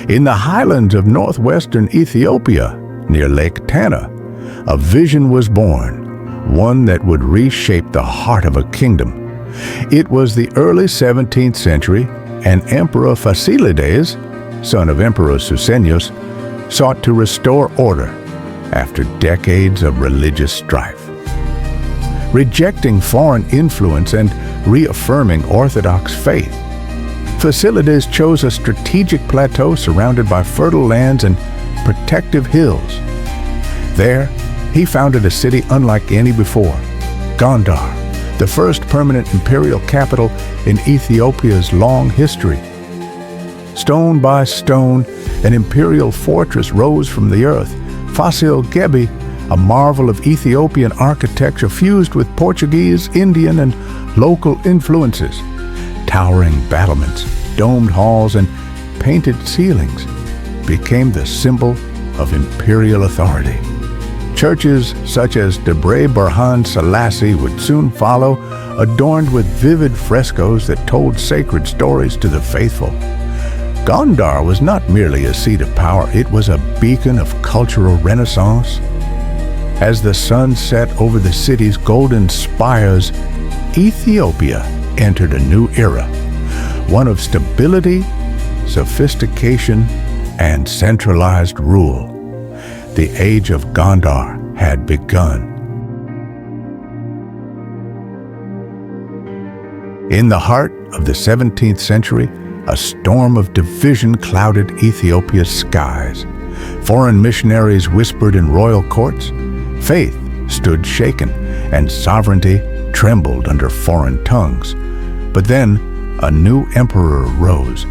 In the highlands of northwestern Ethiopia, near Lake Tana, a vision was born, one that would reshape the heart of a kingdom. It was the early 17th century, and Emperor Fasilides, son of Emperor Susenyos, sought to restore order after decades of religious strife. Rejecting foreign influence and reaffirming Orthodox faith, Fasilides chose a strategic plateau surrounded by fertile lands and protective hills. There, he founded a city unlike any before, Gondar, the first permanent imperial capital in Ethiopia's long history. Stone by stone, an imperial fortress rose from the earth. Fasil Ghebbi, a marvel of Ethiopian architecture fused with Portuguese, Indian, and local influences. Towering battlements, domed halls, and painted ceilings became the symbol of imperial authority. Churches such as Debre Burhan Selassie would soon follow, adorned with vivid frescoes that told sacred stories to the faithful. Gondar was not merely a seat of power, it was a beacon of cultural renaissance. As the sun set over the city's golden spires, Ethiopia entered a new era, one of stability, sophistication, and centralized rule. The age of Gondar had begun. In the heart of the 17th century, a storm of division clouded Ethiopia's skies. Foreign missionaries whispered in royal courts. Faith stood shaken, and sovereignty trembled under foreign tongues. But then a new emperor rose,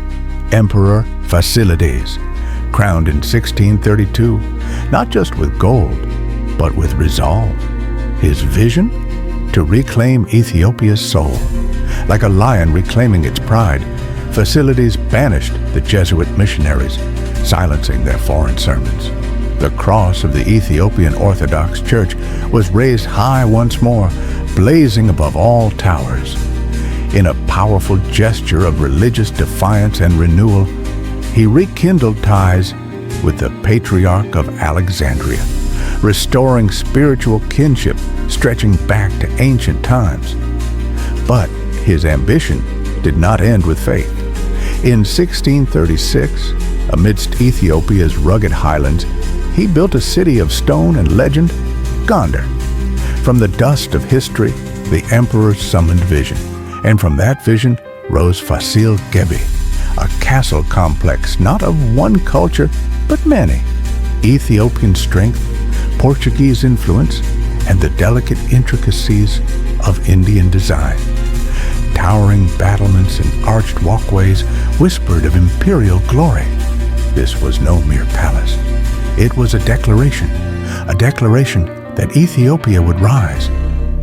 Emperor Fasilides, crowned in 1632, not just with gold, but with resolve. His vision? To reclaim Ethiopia's soul. Like a lion reclaiming its pride, Fasilides banished the Jesuit missionaries, silencing their foreign sermons. The cross of the Ethiopian Orthodox Church was raised high once more, blazing above all towers. In a powerful gesture of religious defiance and renewal, he rekindled ties with the Patriarch of Alexandria, restoring spiritual kinship stretching back to ancient times. But his ambition did not end with faith. In 1636, amidst Ethiopia's rugged highlands, he built a city of stone and legend, Gondar. From the dust of history, the emperor summoned vision, and from that vision rose Fasil Ghebbi, a castle complex not of one culture, but many. Ethiopian strength, Portuguese influence, and the delicate intricacies of Indian design. Towering battlements and arched walkways whispered of imperial glory. This was no mere palace. It was a declaration that Ethiopia would rise,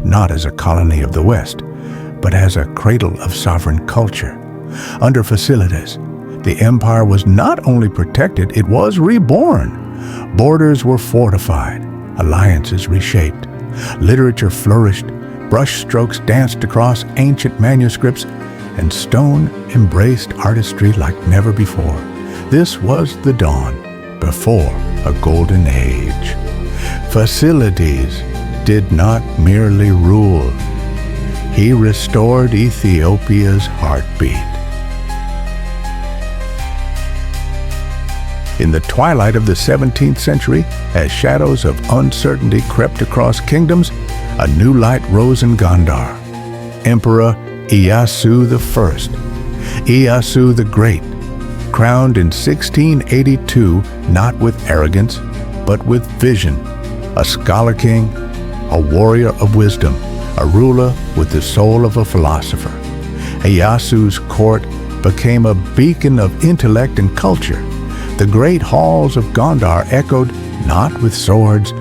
not as a colony of the West, but as a cradle of sovereign culture. Under Fasilides, the empire was not only protected, it was reborn. Borders were fortified, alliances reshaped, literature flourished, brushstrokes danced across ancient manuscripts, and stone embraced artistry like never before. This was the dawn before a golden age. Fasilides did not merely rule. He restored Ethiopia's heartbeat. In the twilight of the 17th century, as shadows of uncertainty crept across kingdoms, a new light rose in Gondar. Emperor Iyasu I, Iyasu the Great, crowned in 1682 not with arrogance, but with vision, a scholar king, a warrior of wisdom, a ruler with the soul of a philosopher. Iyasu's court became a beacon of intellect and culture. The great halls of Gondar echoed not with swords,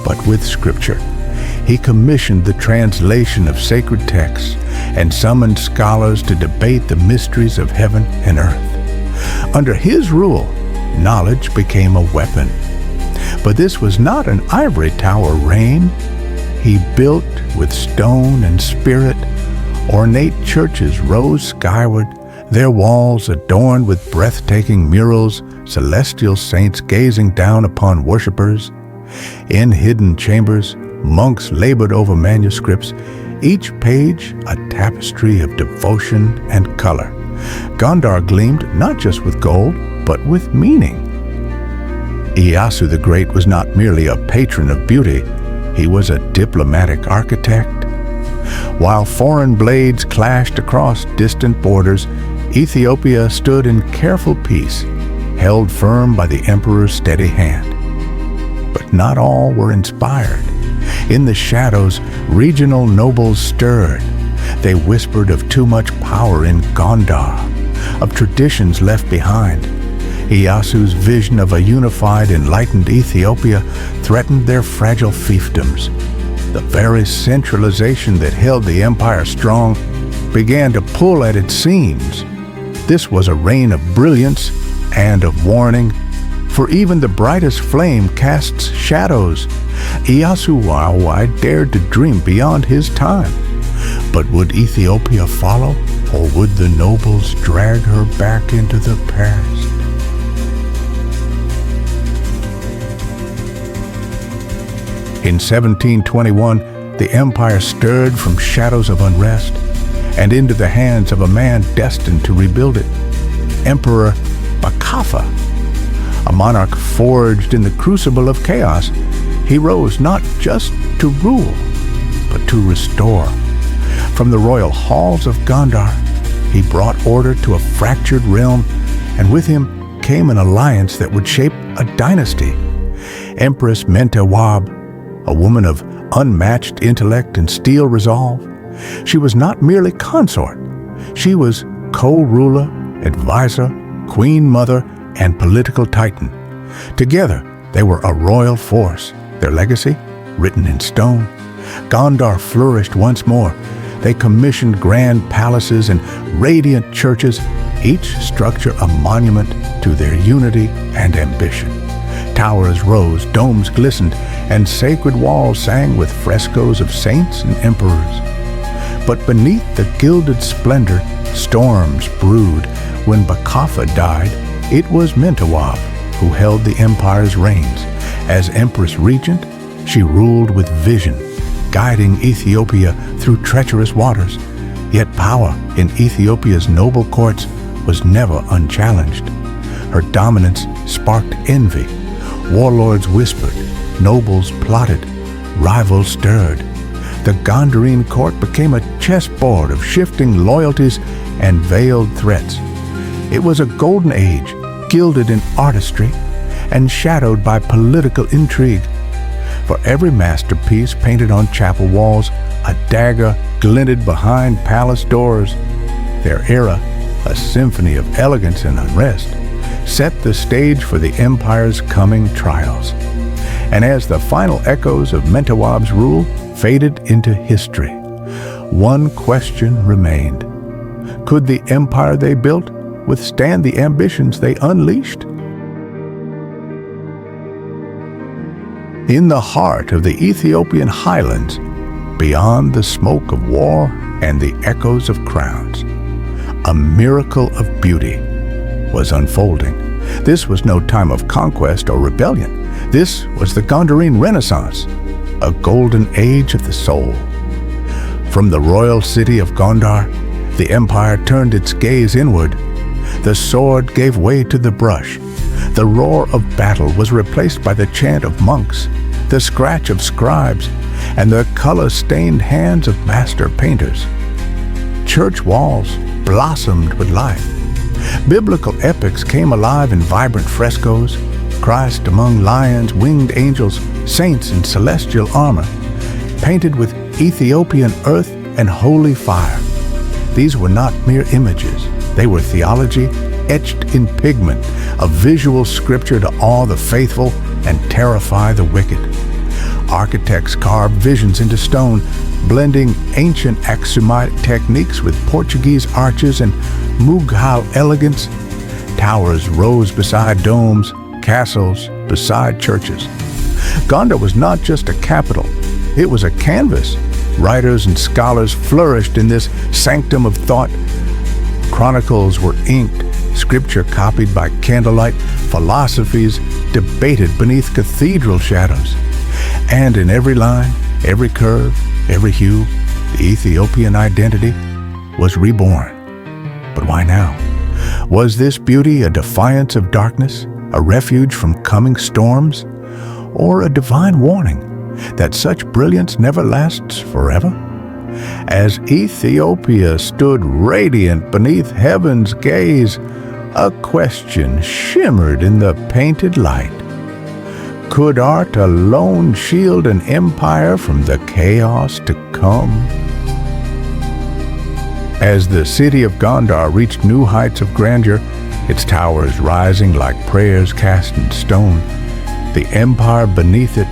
but with scripture. He commissioned the translation of sacred texts and summoned scholars to debate the mysteries of heaven and earth. Under his rule, knowledge became a weapon. But this was not an ivory tower reign. He built with stone and spirit. Ornate churches rose skyward, their walls adorned with breathtaking murals, celestial saints gazing down upon worshippers. In hidden chambers, monks labored over manuscripts, each page a tapestry of devotion and color. Gondar gleamed not just with gold, but with meaning. Iyasu the Great was not merely a patron of beauty, he was a diplomatic architect. While foreign blades clashed across distant borders, Ethiopia stood in careful peace, held firm by the emperor's steady hand. But not all were inspired. In the shadows, regional nobles stirred. They whispered of too much power in Gondar, of traditions left behind. Iyasu's vision of a unified, enlightened Ethiopia threatened their fragile fiefdoms. The very centralization that held the empire strong began to pull at its seams. This was a reign of brilliance and of warning, for even the brightest flame casts shadows. Iyasu I dared to dream beyond his time. But would Ethiopia follow, or would the nobles drag her back into the past? In 1721, the empire stirred from shadows of unrest and into the hands of a man destined to rebuild it, Emperor Bakaffa. A monarch forged in the crucible of chaos, he rose not just to rule, but to restore. From the royal halls of Gondar, he brought order to a fractured realm, and with him came an alliance that would shape a dynasty. Empress Mentewab, a woman of unmatched intellect and steel resolve. She was not merely consort. She was co-ruler, advisor, queen mother, and political titan. Together, they were a royal force, their legacy written in stone. Gondar flourished once more. They commissioned grand palaces and radiant churches, each structure a monument to their unity and ambition. Towers rose, domes glistened, and sacred walls sang with frescoes of saints and emperors. But beneath the gilded splendor, storms brewed. When Bakaffa died, it was Mentewab who held the empire's reins. As Empress Regent, she ruled with vision, guiding Ethiopia through treacherous waters. Yet power in Ethiopia's noble courts was never unchallenged. Her dominance sparked envy. Warlords whispered, nobles plotted, rivals stirred. The Gondarine court became a chessboard of shifting loyalties and veiled threats. It was a golden age, gilded in artistry and shadowed by political intrigue. For every masterpiece painted on chapel walls, a dagger glinted behind palace doors. Their era, a symphony of elegance and unrest, set the stage for the empire's coming trials. And as the final echoes of Mentewab's rule faded into history, one question remained. Could the empire they built withstand the ambitions they unleashed? In the heart of the Ethiopian highlands, beyond the smoke of war and the echoes of crowns, a miracle of beauty was unfolding. This was no time of conquest or rebellion. This was the Gondarene Renaissance, a golden age of the soul. From the royal city of Gondar, the empire turned its gaze inward. The sword gave way to the brush. The roar of battle was replaced by the chant of monks, the scratch of scribes, and the color-stained hands of master painters. Church walls blossomed with life. Biblical epics came alive in vibrant frescoes. Christ among lions, winged angels, saints in celestial armor, painted with Ethiopian earth and holy fire. These were not mere images. They were theology etched in pigment, a visual scripture to awe the faithful and terrify the wicked. Architects carved visions into stone, blending ancient Aksumite techniques with Portuguese arches and Mughal elegance. Towers rose beside domes, castles beside churches. Gondar was not just a capital, it was a canvas. Writers and scholars flourished in this sanctum of thought. Chronicles were inked, scripture copied by candlelight, philosophies debated beneath cathedral shadows. And in every line, every curve, every hue, the Ethiopian identity was reborn. But why now? Was this beauty a defiance of darkness, a refuge from coming storms, or a divine warning that such brilliance never lasts forever? As Ethiopia stood radiant beneath heaven's gaze, a question shimmered in the painted light. Could art alone shield an empire from the chaos to come? As the city of Gondar reached new heights of grandeur, its towers rising like prayers cast in stone, the empire beneath it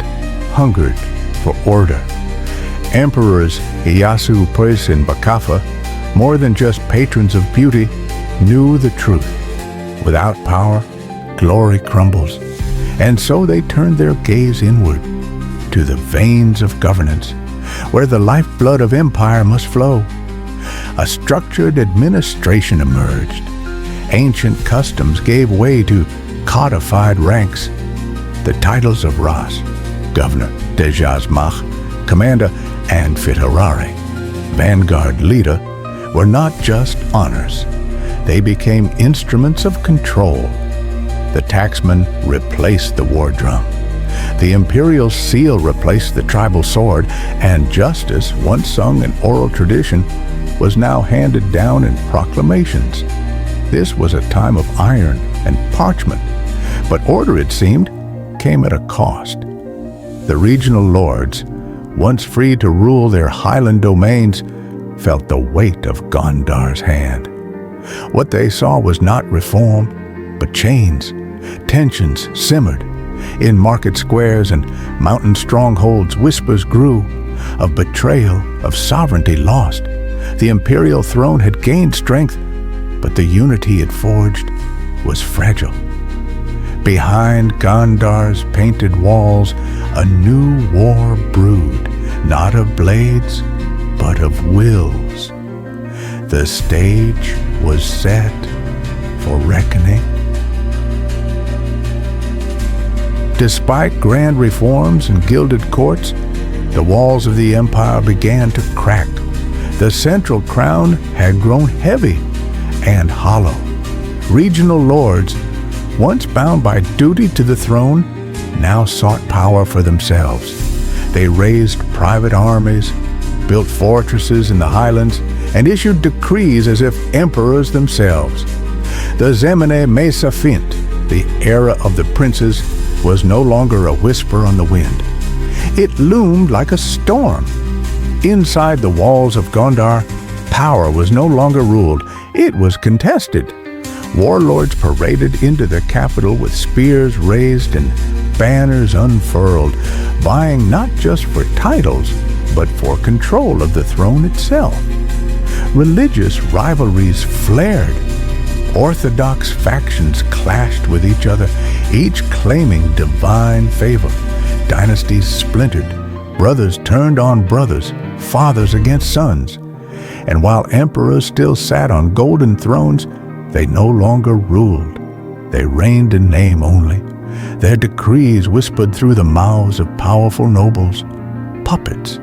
hungered for order. Emperors Iyasu I and Bakaffa, more than just patrons of beauty, knew the truth. Without power, glory crumbles. And so they turned their gaze inward to the veins of governance, where the lifeblood of empire must flow. A structured administration emerged. Ancient customs gave way to codified ranks. The titles of Ras, Governor, Dejazmach, Commander, and Fiterare, Vanguard Leader, were not just honors. They became instruments of control. The taxman replaced the war drum. The imperial seal replaced the tribal sword, and justice, once sung in oral tradition, was now handed down in proclamations. This was a time of iron and parchment, but order, it seemed, came at a cost. The regional lords, once free to rule their highland domains, felt the weight of Gondar's hand. What they saw was not reform, but chains. Tensions simmered. In market squares and mountain strongholds, whispers grew of betrayal, of sovereignty lost. The imperial throne had gained strength, but the unity it forged was fragile. Behind Gondar's painted walls, a new war brewed, not of blades, but of wills. The stage was set for reckoning. Despite grand reforms and gilded courts, the walls of the empire began to crack. The central crown had grown heavy and hollow. Regional lords, once bound by duty to the throne, now sought power for themselves. They raised private armies, built fortresses in the highlands, and issued decrees as if emperors themselves. The Zemene Mesafint, the era of the princes, was no longer a whisper on the wind. It loomed like a storm. Inside the walls of Gondar, power was no longer ruled. It was contested. Warlords paraded into the capital with spears raised and banners unfurled, vying not just for titles, but for control of the throne itself. Religious rivalries flared. Orthodox factions clashed with each other, each claiming divine favor. Dynasties splintered. Brothers turned on brothers, fathers against sons. And while emperors still sat on golden thrones, they no longer ruled. They reigned in name only. Their decrees whispered through the mouths of powerful nobles. Puppets,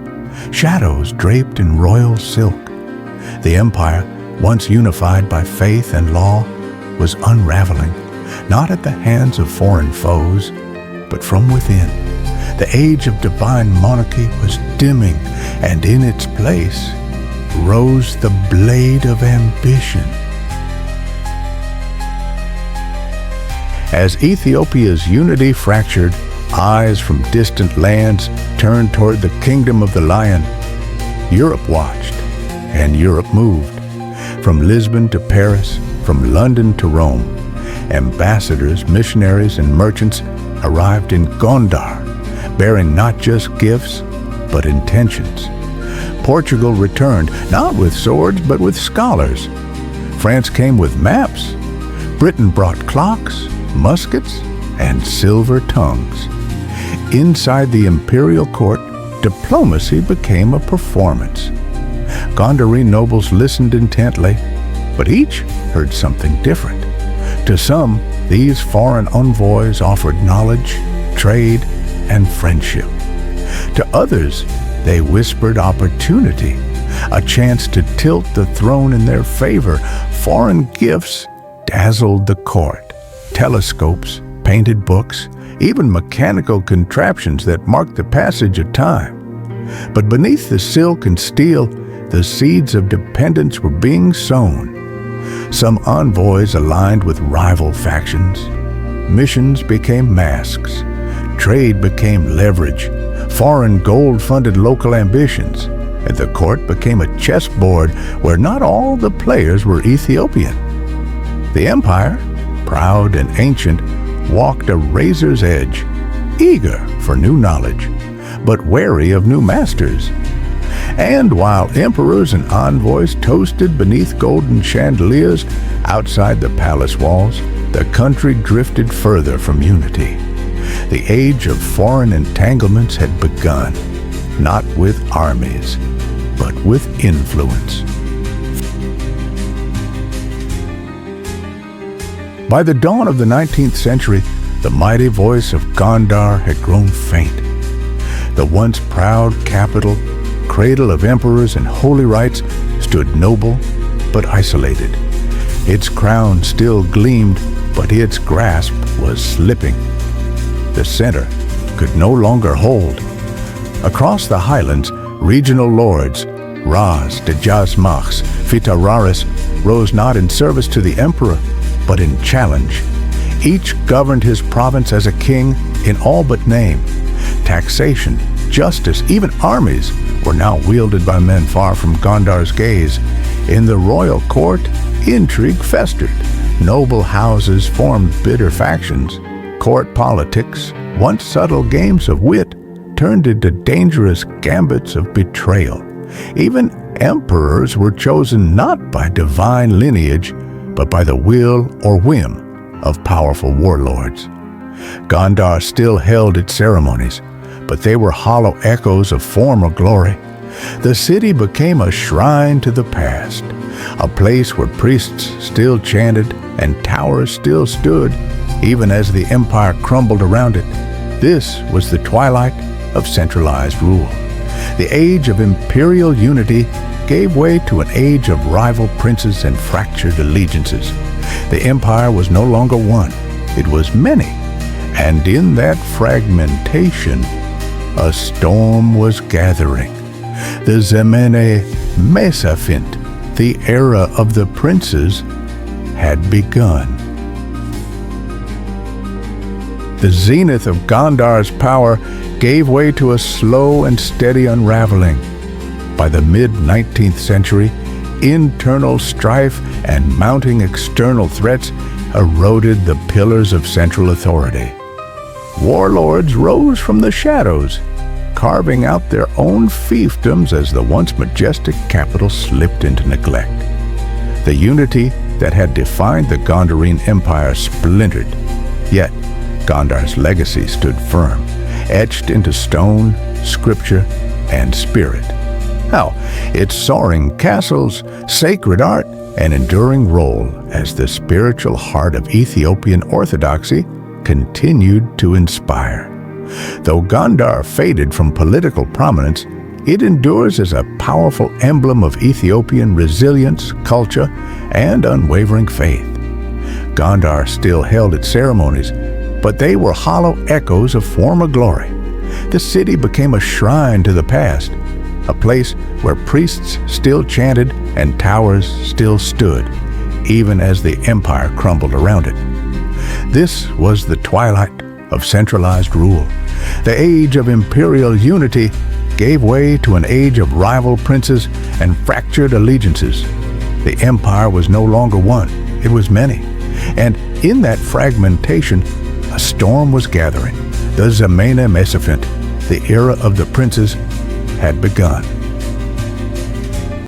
shadows draped in royal silk. The empire, once unified by faith and law, was unraveling, not at the hands of foreign foes, but from within. The age of divine monarchy was dimming, and in its place rose the blade of ambition. As Ethiopia's unity fractured, eyes from distant lands turned toward the kingdom of the lion. Europe watched, and Europe moved. From Lisbon to Paris, from London to Rome, ambassadors, missionaries, and merchants arrived in Gondar, bearing not just gifts, but intentions. Portugal returned, not with swords, but with scholars. France came with maps. Britain brought clocks, muskets, and silver tongues. Inside the imperial court, diplomacy became a performance. Gondarene nobles listened intently, but each heard something different. To some, these foreign envoys offered knowledge, trade, and friendship. To others, they whispered opportunity, a chance to tilt the throne in their favor. Foreign gifts dazzled the court. Telescopes, painted books, even mechanical contraptions that marked the passage of time. But beneath the silk and steel, the seeds of dependence were being sown. Some envoys aligned with rival factions. Missions became masks. Trade became leverage. Foreign gold funded local ambitions. And the court became a chessboard where not all the players were Ethiopian. The empire, proud and ancient, walked a razor's edge, eager for new knowledge, but wary of new masters. And while emperors and envoys toasted beneath golden chandeliers outside the palace walls, the country drifted further from unity. The age of foreign entanglements had begun, not with armies, but with influence. By the dawn of the 19th century, the mighty voice of Gondar had grown faint. The once proud capital, cradle of emperors and holy rites, stood noble but isolated. Its crown still gleamed, but its grasp was slipping. The center could no longer hold. Across the highlands, regional lords, Ras, Dejazmachs, Fitararis, rose not in service to the emperor, but in challenge. Each governed his province as a king in all but name. Taxation, justice, even armies were now wielded by men far from Gondar's gaze. In the royal court, intrigue festered. Noble houses formed bitter factions. Court politics, once subtle games of wit, turned into dangerous gambits of betrayal. Even emperors were chosen not by divine lineage, but by the will or whim of powerful warlords. Gondar still held its ceremonies, but they were hollow echoes of former glory. The city became a shrine to the past, a place where priests still chanted and towers still stood, even as the empire crumbled around it. This was the twilight of centralized rule. The age of imperial unity gave way to an age of rival princes and fractured allegiances. The empire was no longer one, it was many, and in that fragmentation, a storm was gathering. The Zemene Mesafint, the era of the princes, had begun. The zenith of Gondar's power gave way to a slow and steady unraveling. By the mid-19th century, internal strife and mounting external threats eroded the pillars of central authority. Warlords rose from the shadows, carving out their own fiefdoms as the once majestic capital slipped into neglect. The unity that had defined the Gondarine Empire splintered, yet Gondar's legacy stood firm, etched into stone, scripture, and spirit. Now, its soaring castles, sacred art, and enduring role as the spiritual heart of Ethiopian orthodoxy continued to inspire. Though Gondar faded from political prominence, it endures as a powerful emblem of Ethiopian resilience, culture, and unwavering faith. Gondar still held its ceremonies, but they were hollow echoes of former glory. The city became a shrine to the past, a place where priests still chanted and towers still stood, even as the empire crumbled around it. This was the twilight of centralized rule. The age of imperial unity gave way to an age of rival princes and fractured allegiances. The empire was no longer one, it was many. And in that fragmentation, a storm was gathering. The Zemene Mesafint, the era of the princes, had begun.